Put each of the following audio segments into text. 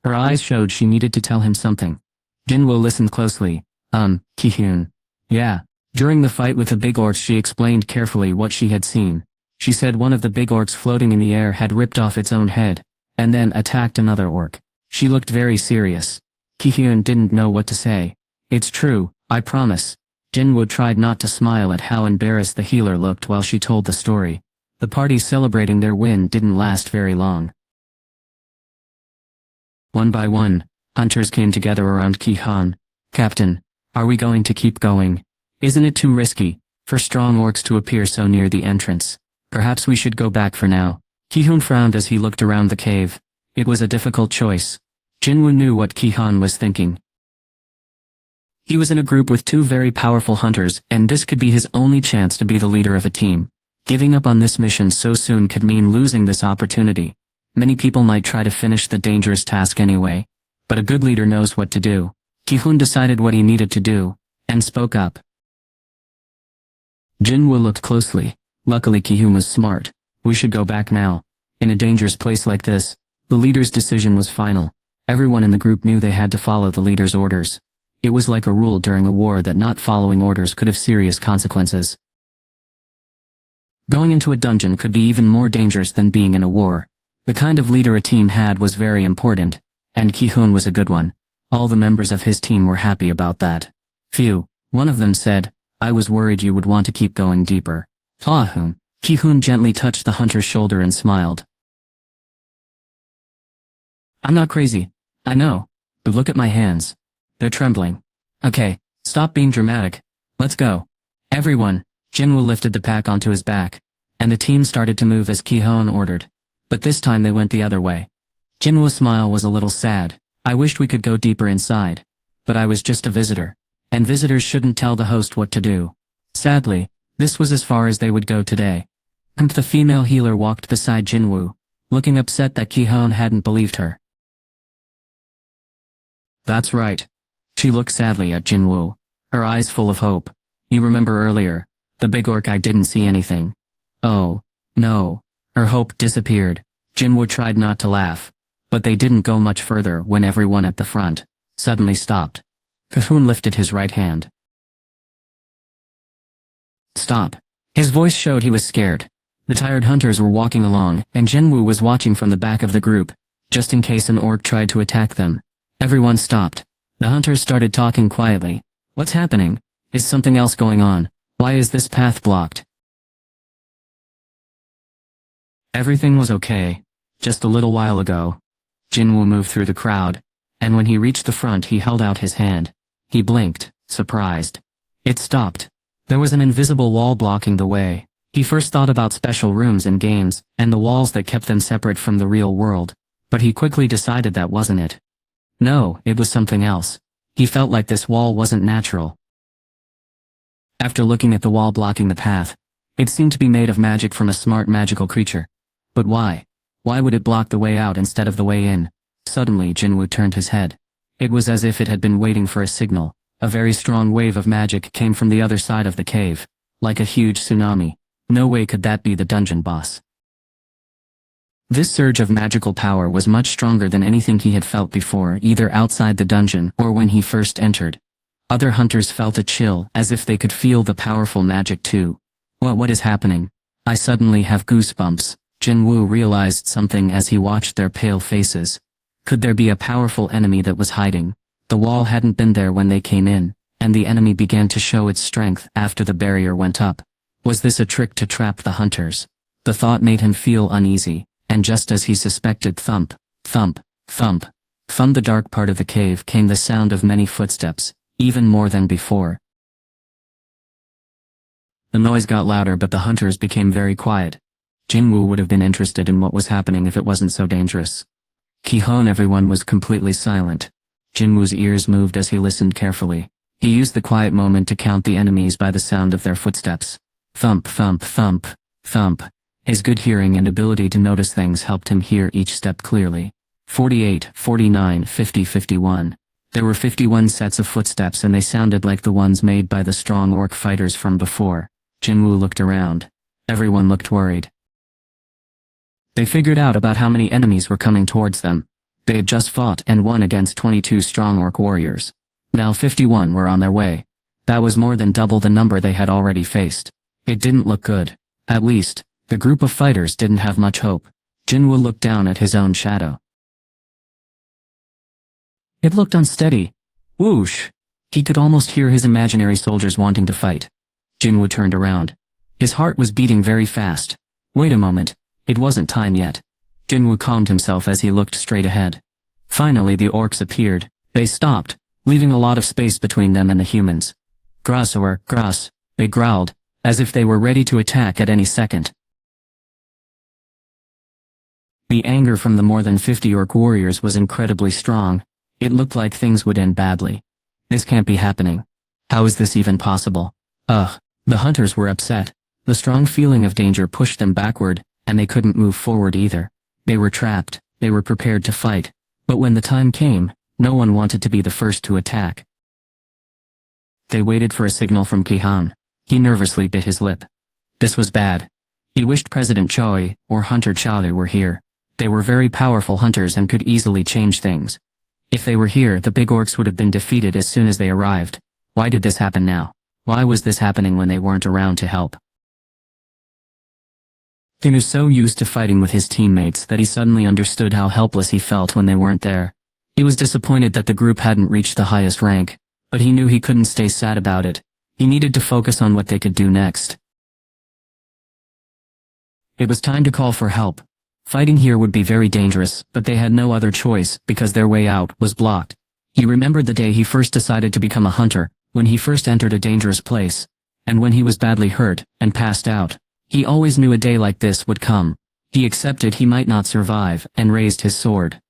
Her eyes showed she needed to tell him something. Jinwoo listened closely. Ki-hyun. Yeah. During the fight with the big orcs she explained carefully what she had seen. She said one of the big orcs floating in the air had ripped off its own head, and then attacked another orc. She looked very serious. Ki-hyun didn't know what to say. It's true, I promise. Jinwoo tried not to smile at how embarrassed the healer looked while she told the story. The party celebrating their win didn't last very long. One by one, hunters came together around Ki-han. Captain, are we going to keep going? Isn't it too risky for strong orcs to appear so near the entrance? Perhaps we should go back for now. Ki-hyun frowned as he looked around the cave. It was a difficult choice. Jinwoo knew what Ki-han was thinking. He was in a group with two very powerful hunters, and this could be his only chance to be the leader of a team. Giving up on this mission so soon could mean losing this opportunity. Many people might try to finish the dangerous task anyway, but a good leader knows what to do. Ki-hyun decided what he needed to do, and spoke up. Jinwoo looked closely. Luckily Ki-hyun was smart. We should go back now. In a dangerous place like this, the leader's decision was final. Everyone in the group knew they had to follow the leader's orders. It was like a rule during a war that not following orders could have serious consequences. Going into a dungeon could be even more dangerous than being in a war. The kind of leader a team had was very important, and Ki-hyun was a good one. All the members of his team were happy about that. Phew, one of them said, I was worried you would want to keep going deeper. Ha-hyun. Ki-hyun gently touched the hunter's shoulder and smiled. I'm not crazy. I know. But look at my hands. They're trembling. Okay, stop being dramatic. Let's go. Everyone. Jinwoo lifted the pack onto his back, and the team started to move as Ki-hyun ordered. But this time they went the other way. Jinwoo's smile was a little sad. I wished we could go deeper inside. But I was just a visitor. And visitors shouldn't tell the host what to do. Sadly, this was as far as they would go today. The female healer walked beside Jinwoo, looking upset that Ki-hyun hadn't believed her. That's right. She looked sadly at Jinwoo, her eyes full of hope. You remember earlier, the big orc guy didn't see anything. Oh, no. Her hope disappeared. Jinwoo tried not to laugh, but they didn't go much further when everyone at the front suddenly stopped. Ki-hyun lifted his right hand. Stop. His voice showed he was scared. The tired hunters were walking along, and Jinwoo was watching from the back of the group, just in case an orc tried to attack them. Everyone stopped. The hunters started talking quietly. What's happening? Is something else going on? Why is this path blocked? Everything was okay. Just a little while ago. Jinwoo moved through the crowd, and when he reached the front he held out his hand. He blinked, surprised. It stopped. There was an invisible wall blocking the way. He first thought about special rooms and games, and the walls that kept them separate from the real world, but he quickly decided that wasn't it. No, it was something else. He felt like this wall wasn't natural. After looking at the wall blocking the path, it seemed to be made of magic from a smart magical creature. But why? Why would it block the way out instead of the way in? Suddenly Jinwoo turned his head. It was as if it had been waiting for a signal. A very strong wave of magic came from the other side of the cave, like a huge tsunami. No way could that be the dungeon boss. This surge of magical power was much stronger than anything he had felt before, either outside the dungeon or when he first entered. Other hunters felt a chill, as if they could feel the powerful magic too. What is happening? I suddenly have goosebumps. Jinwoo realized something as he watched their pale faces. Could there be a powerful enemy that was hiding? The wall hadn't been there when they came in, and the enemy began to show its strength after the barrier went up. Was this a trick to trap the hunters? The thought made him feel uneasy, and just as he suspected, thump, thump, thump, from the dark part of the cave came the sound of many footsteps, even more than before. The noise got louder, but the hunters became very quiet. Jinwoo would have been interested in what was happening if it wasn't so dangerous. Ki-hyun, everyone was completely silent. Jinwoo's ears moved as he listened carefully. He used the quiet moment to count the enemies by the sound of their footsteps. Thump, thump, thump, thump. His good hearing and ability to notice things helped him hear each step clearly. 48, 49, 50, 51. There were 51 sets of footsteps, and they sounded like the ones made by the strong orc fighters from before. Jinwoo looked around. Everyone looked worried. They figured out about how many enemies were coming towards them. They had just fought and won against 22 strong orc warriors. Now 51 were on their way. That was more than double the number they had already faced. It didn't look good. At least, the group of fighters didn't have much hope. Jinwoo looked down at his own shadow. It looked unsteady. Whoosh! He could almost hear his imaginary soldiers wanting to fight. Jinwoo turned around. His heart was beating very fast. Wait a moment, it wasn't time yet. Jinwoo calmed himself as he looked straight ahead. Finally the orcs appeared. They stopped, leaving a lot of space between them and the humans. Gross or gross, they growled, as if they were ready to attack at any second. The anger from the more than 50 orc warriors was incredibly strong. It looked like things would end badly. This can't be happening. How is this even possible? Ugh, the hunters were upset. The strong feeling of danger pushed them backward, and they couldn't move forward either. They were trapped, they were prepared to fight. But when the time came, no one wanted to be the first to attack. They waited for a signal from Kihan. He nervously bit his lip. This was bad. He wished President Choi, or Hunter Chalu were here. They were very powerful hunters and could easily change things. If they were here, the big orcs would have been defeated as soon as they arrived. Why did this happen now? Why was this happening when they weren't around to help? He was so used to fighting with his teammates that he suddenly understood how helpless he felt when they weren't there. He was disappointed that the group hadn't reached the highest rank, but he knew he couldn't stay sad about it. He needed to focus on what they could do next. It was time to call for help. Fighting here would be very dangerous, but they had no other choice because their way out was blocked. He remembered the day he first decided to become a hunter, when he first entered a dangerous place, and when he was badly hurt and passed out. He always knew a day like this would come. He accepted he might not survive and raised his sword.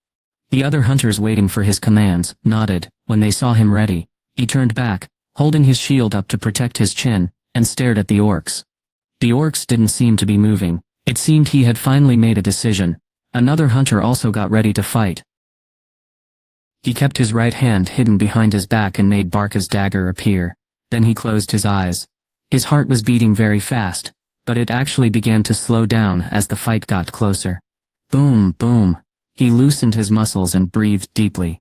The other hunters waiting for his commands nodded. When they saw him ready, he turned back, holding his shield up to protect his chin, and stared at the orcs. The orcs didn't seem to be moving. It seemed he had finally made a decision. Another hunter also got ready to fight. He kept his right hand hidden behind his back and made Barca's dagger appear. Then he closed his eyes. His heart was beating very fast, but it actually began to slow down as the fight got closer. Boom, boom. He loosened his muscles and breathed deeply.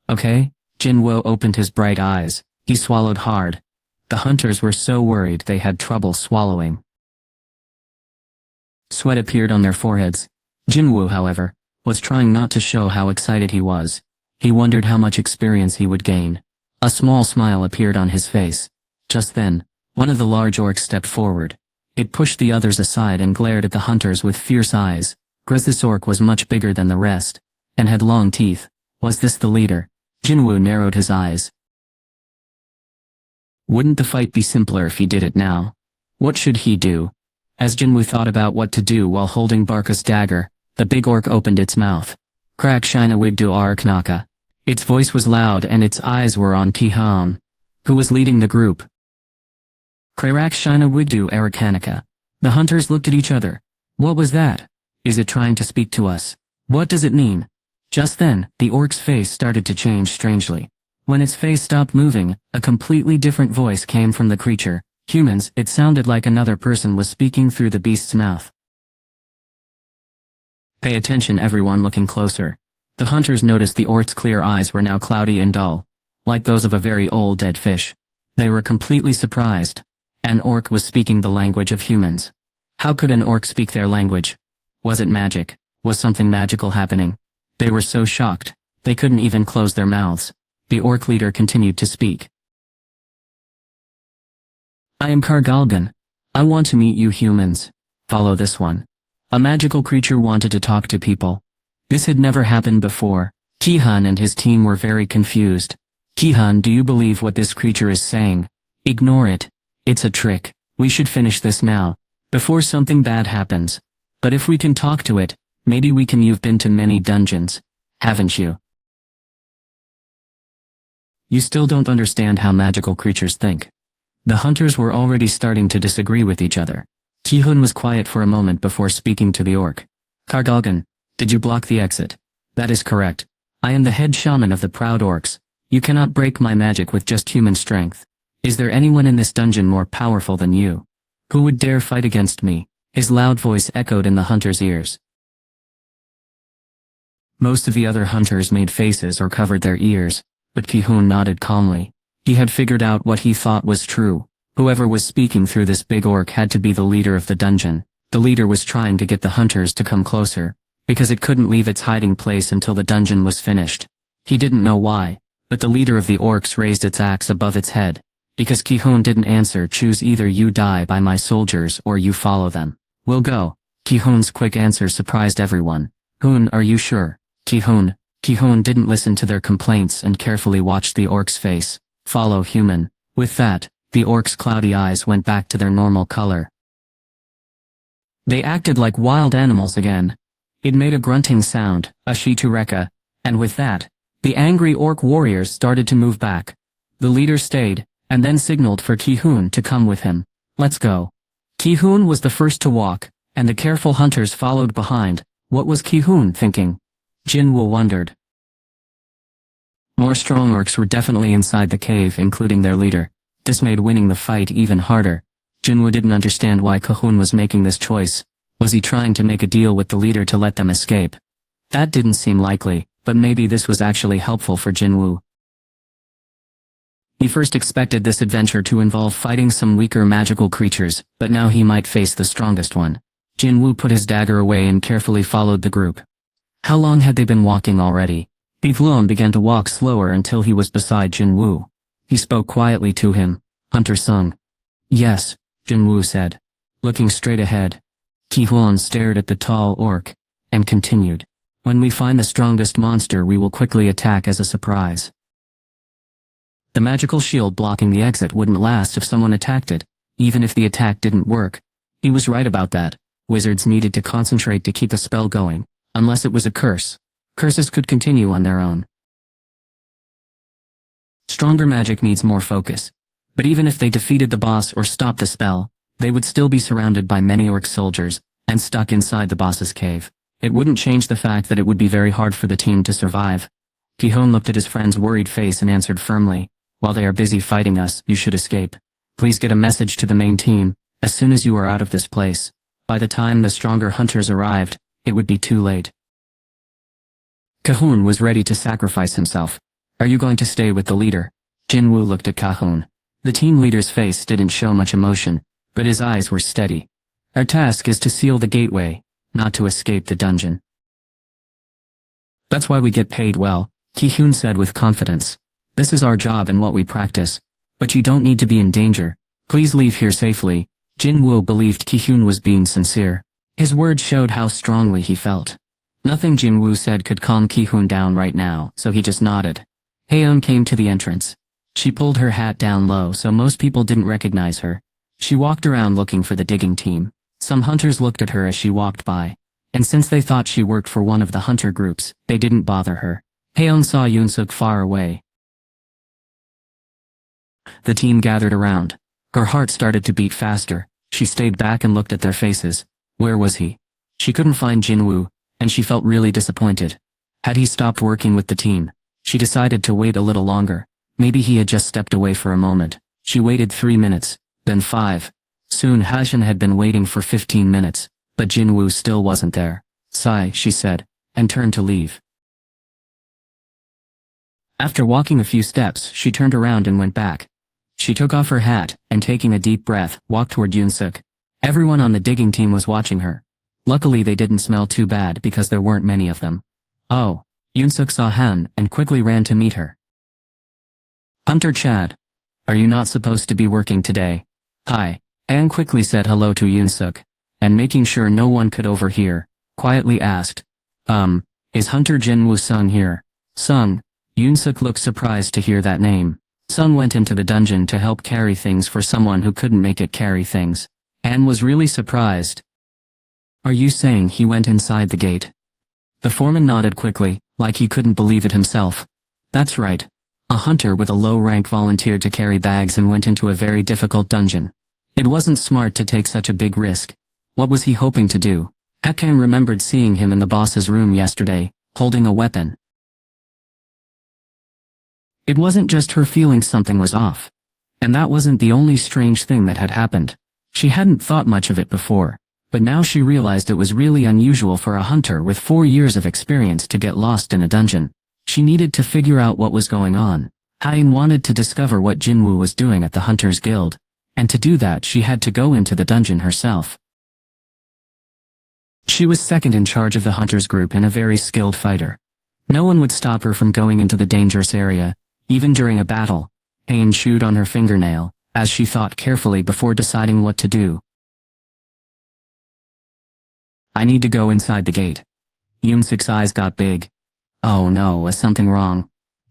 Okay? Jinwoo opened his bright eyes. He swallowed hard. The hunters were so worried they had trouble swallowing. Sweat appeared on their foreheads. Jinwoo, however, was trying not to show how excited he was. He wondered how much experience he would gain. A small smile appeared on his face. Just then, one of the large orcs stepped forward. It pushed the others aside and glared at the hunters with fierce eyes. This orc was much bigger than the rest, and had long teeth. Was this the leader? Jinwoo narrowed his eyes. Wouldn't the fight be simpler if he did it now? What should he do? As Jinwoo thought about what to do while holding Barca's dagger, the big orc opened its mouth. Crack shina wigdu araknaka. Its voice was loud and its eyes were on Kihan, who was leading the group. Crack shina wigdu arakanika. The hunters looked at each other. What was that? Is it trying to speak to us? What does it mean? Just then, the orc's face started to change strangely. When its face stopped moving, a completely different voice came from the creature. Humans, it sounded like another person was speaking through the beast's mouth. Pay attention, everyone, looking closer. The hunters noticed the orc's clear eyes were now cloudy and dull, like those of a very old dead fish. They were completely surprised. An orc was speaking the language of humans. How could an orc speak their language? Was it magic? Was something magical happening? They were so shocked, they couldn't even close their mouths. The orc leader continued to speak. I am Kargalgan. I want to meet you humans. Follow this one. A magical creature wanted to talk to people. This had never happened before. Kihan and his team were very confused. Kihan, do you believe what this creature is saying? Ignore it. It's a trick. We should finish this now, before something bad happens. But if we can talk to it, maybe we can. You've been to many dungeons, haven't you? You still don't understand how magical creatures think. The hunters were already starting to disagree with each other. Kihun was quiet for a moment before speaking to the orc. Kargalgan, did you block the exit? That is correct. I am the head shaman of the proud orcs. You cannot break my magic with just human strength. Is there anyone in this dungeon more powerful than you? Who would dare fight against me? His loud voice echoed in the hunter's ears. Most of the other hunters made faces or covered their ears, but Ki-hoon nodded calmly. He had figured out what he thought was true. Whoever was speaking through this big orc had to be the leader of the dungeon. The leader was trying to get the hunters to come closer, because it couldn't leave its hiding place until the dungeon was finished. He didn't know why, but the leader of the orcs raised its axe above its head. Because Ki-hoon didn't answer, choose either you die by my soldiers or you follow them. We'll go. Ki-hoon's quick answer surprised everyone. Hoon, are you sure? Ki-hoon. Ki-hoon didn't listen to their complaints and carefully watched the orc's face. Follow human. With that, the orc's cloudy eyes went back to their normal color. They acted like wild animals again. It made a grunting sound, a shitureka, and with that, the angry orc warriors started to move back. The leader stayed, and then signaled for Ki-hoon to come with him. Let's go. Ki-hoon was the first to walk, and the careful hunters followed behind. What was Ki-hoon thinking? Jinwoo wondered. More strong orcs were definitely inside the cave, including their leader. This made winning the fight even harder. Jinwoo didn't understand why Ki-hoon was making this choice. Was he trying to make a deal with the leader to let them escape? That didn't seem likely, but maybe this was actually helpful for Jinwoo. He first expected this adventure to involve fighting some weaker magical creatures, but now he might face the strongest one. Jinwoo put his dagger away and carefully followed the group. How long had they been walking already? Bivlon began to walk slower until he was beside Jinwoo. He spoke quietly to him. Hunter Sung. Yes, Jinwoo said, looking straight ahead. Ki-hoon stared at the tall orc, and continued. When we find the strongest monster, we will quickly attack as a surprise. The magical shield blocking the exit wouldn't last if someone attacked it, even if the attack didn't work. He was right about that. Wizards needed to concentrate to keep a spell going, unless it was a curse. Curses could continue on their own. Stronger magic needs more focus. But even if they defeated the boss or stopped the spell, they would still be surrounded by many orc soldiers, and stuck inside the boss's cave. It wouldn't change the fact that it would be very hard for the team to survive. Ki-hoon looked at his friend's worried face and answered firmly. While they are busy fighting us, you should escape. Please get a message to the main team, as soon as you are out of this place. By the time the stronger hunters arrived, it would be too late. Ki-hoon was ready to sacrifice himself. Are you going to stay with the leader? Jinwoo looked at Ki-hoon. The team leader's face didn't show much emotion, but his eyes were steady. Our task is to seal the gateway, not to escape the dungeon. That's why we get paid well, Ki-hoon said with confidence. This is our job and what we practice. But you don't need to be in danger. Please leave here safely. Jinwoo believed Ki-hoon was being sincere. His words showed how strongly he felt. Nothing Jinwoo said could calm Ki-hoon down right now, so he just nodded. Haeun came to the entrance. She pulled her hat down low so most people didn't recognize her. She walked around looking for the digging team. Some hunters looked at her as she walked by, and since they thought she worked for one of the hunter groups, they didn't bother her. Haeun saw Yoon-suk far away. The team gathered around. Her heart started to beat faster. She stayed back and looked at their faces. Where was he? She couldn't find Jinwoo, and she felt really disappointed. Had he stopped working with the team? She decided to wait a little longer. Maybe he had just stepped away for a moment. She waited 3 minutes, then 5. Soon Haeun had been waiting for 15 minutes, but Jinwoo still wasn't there. Sigh, she said, and turned to leave. After walking a few steps, she turned around and went back. She took off her hat, and taking a deep breath, walked toward Yoon-suk. Everyone on the digging team was watching her. Luckily they didn't smell too bad because there weren't many of them. Oh, Yoon-suk saw Han and quickly ran to meet her. Hunter Chad. Are you not supposed to be working today? Hi. Han quickly said hello to Yoon-suk, and making sure no one could overhear, quietly asked, is Hunter Jinwoo Sung here? Sung. Yoon-suk looked surprised to hear that name. Sung went into the dungeon to help carry things for someone who couldn't make it carry things. Han was really surprised. Are you saying he went inside the gate? The foreman nodded quickly, like he couldn't believe it himself. That's right. A hunter with a low rank volunteered to carry bags and went into a very difficult dungeon. It wasn't smart to take such a big risk. What was he hoping to do? Hakan remembered seeing him in the boss's room yesterday, holding a weapon. It wasn't just her feeling something was off. And that wasn't the only strange thing that had happened. She hadn't thought much of it before, But now she realized it was really unusual for a hunter with 4 years of experience to get lost in a dungeon. She needed to figure out what was going on. Hain wanted to discover what Jinwoo was doing at the Hunters Guild, and to do that she had to go into the dungeon herself. She was second in charge of the Hunters group and a very skilled fighter. No one would stop her from going into the dangerous area, even during a battle. Hain chewed on her fingernail, as she thought carefully before deciding what to do. I need to go inside the gate. Yoon-suk's eyes got big. Oh no, is something wrong?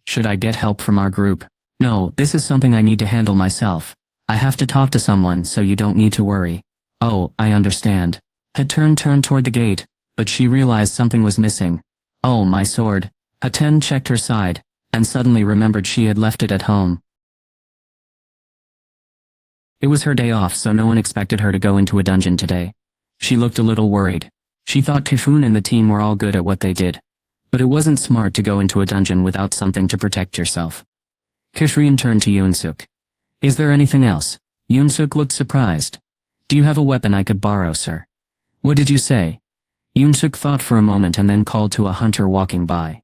Should I get help from our group? No, this is something I need to handle myself. I have to talk to someone, so you don't need to worry. Oh, I understand. Haten turned toward the gate, but she realized something was missing. Oh, my sword. Haten checked her side, and suddenly remembered she had left it at home. It was her day off, so no one expected her to go into a dungeon today. She looked a little worried. She thought Typhoon and the team were all good at what they did. But it wasn't smart to go into a dungeon without something to protect yourself. Kishrin turned to Yoon-suk. Is there anything else? Yoon-suk looked surprised. Do you have a weapon I could borrow, sir? What did you say? Yoon-suk thought for a moment and then called to a hunter walking by.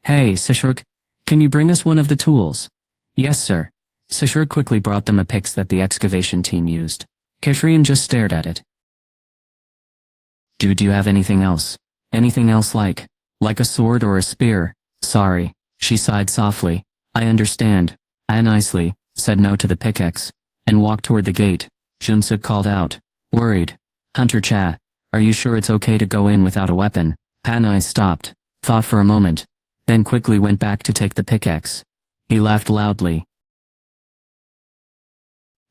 Hey, Sishurk, can you bring us one of the tools? Yes, sir. Sishurk quickly brought them a picks that the excavation team used. Kishrin just stared at it. Do you have anything else? Anything else like a sword or a spear? Sorry, she sighed softly. I understand. I nicely said no to the pickaxe, and walked toward the gate. Yoon-suk called out, worried. Hunter Cha, are you sure it's okay to go in without a weapon? Hanai stopped, thought for a moment, then quickly went back to take the pickaxe. He laughed loudly.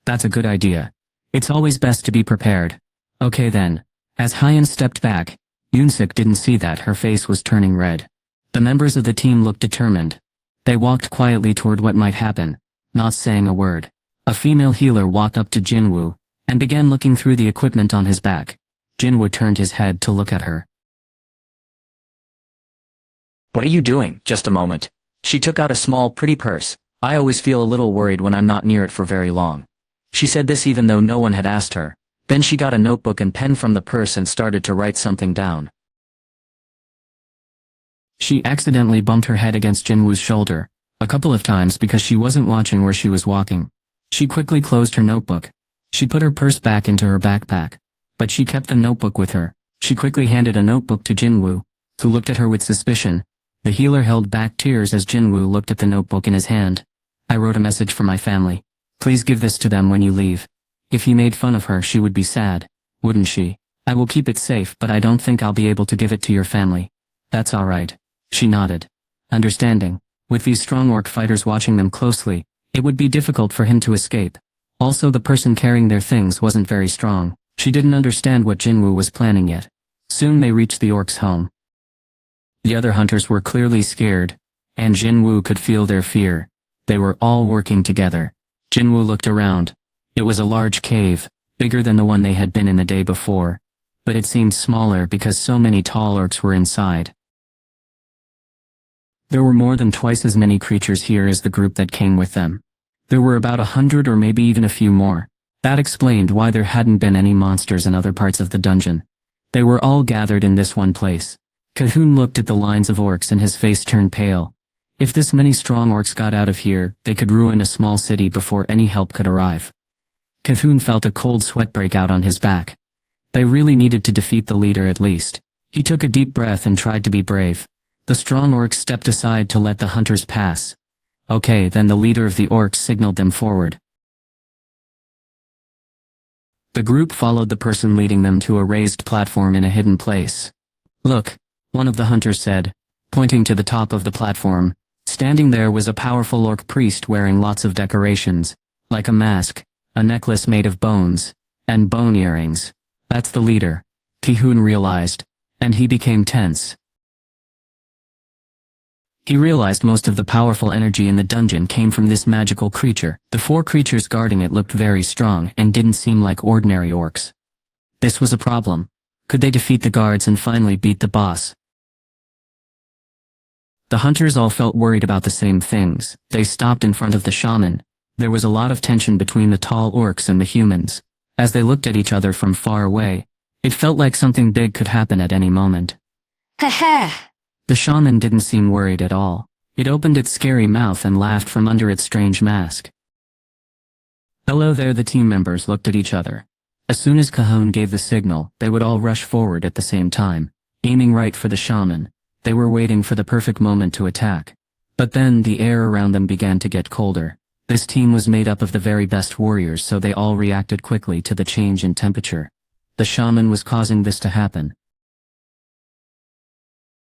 That's a good idea. It's always best to be prepared. Okay then. As Hyen stepped back, Yoon-suk didn't see that her face was turning red. The members of the team looked determined. They walked quietly toward what might happen, not saying a word. A female healer walked up to Jinwoo, and began looking through the equipment on his back. Jinwoo turned his head to look at her. What are you doing? Just a moment. She took out a small pretty purse. I always feel a little worried when I'm not near it for very long. She said this even though no one had asked her. Then she got a notebook and pen from the purse and started to write something down. She accidentally bumped her head against Jinwoo's shoulder, a couple of times because she wasn't watching where she was walking. She quickly closed her notebook. She put her purse back into her backpack. But she kept the notebook with her. She quickly handed a notebook to Jinwoo, who looked at her with suspicion. The healer held back tears as Jinwoo looked at the notebook in his hand. I wrote a message for my family. Please give this to them when you leave. If you made fun of her, she would be sad, wouldn't she? I will keep it safe, but I don't think I'll be able to give it to your family. That's all right. She nodded. Understanding. With these strong orc fighters watching them closely, it would be difficult for him to escape. Also, the person carrying their things wasn't very strong. She didn't understand what Jinwoo was planning yet. Soon they reached the orcs' home. The other hunters were clearly scared, and Jinwoo could feel their fear. They were all working together. Jinwoo looked around. It was a large cave, bigger than the one they had been in the day before, but it seemed smaller because so many tall orcs were inside. There were more than twice as many creatures here as the group that came with them. There were about 100 or maybe even a few more. That explained why there hadn't been any monsters in other parts of the dungeon. They were all gathered in this one place. Cahoon looked at the lines of orcs and his face turned pale. If this many strong orcs got out of here, they could ruin a small city before any help could arrive. Cahoon felt a cold sweat break out on his back. They really needed to defeat the leader at least. He took a deep breath and tried to be brave. The strong orcs stepped aside to let the hunters pass. Okay, then the leader of the orcs signaled them forward. The group followed the person leading them to a raised platform in a hidden place. Look, one of the hunters said, pointing to the top of the platform. Standing there was a powerful orc priest wearing lots of decorations, like a mask, a necklace made of bones, and bone earrings. That's the leader, Ki-hoon realized, and he became tense. He realized most of the powerful energy in the dungeon came from this magical creature. The 4 creatures guarding it looked very strong and didn't seem like ordinary orcs. This was a problem. Could they defeat the guards and finally beat the boss? The hunters all felt worried about the same things. They stopped in front of the shaman. There was a lot of tension between the tall orcs and the humans. As they looked at each other from far away, It felt like something big could happen at any moment. Haha. The shaman didn't seem worried at all. It opened its scary mouth and laughed from under its strange mask. Hello there, the team members looked at each other. As soon as Cajon gave the signal, they would all rush forward at the same time, aiming right for the shaman. They were waiting for the perfect moment to attack. But then the air around them began to get colder. This team was made up of the very best warriors, so they all reacted quickly to the change in temperature. The shaman was causing this to happen.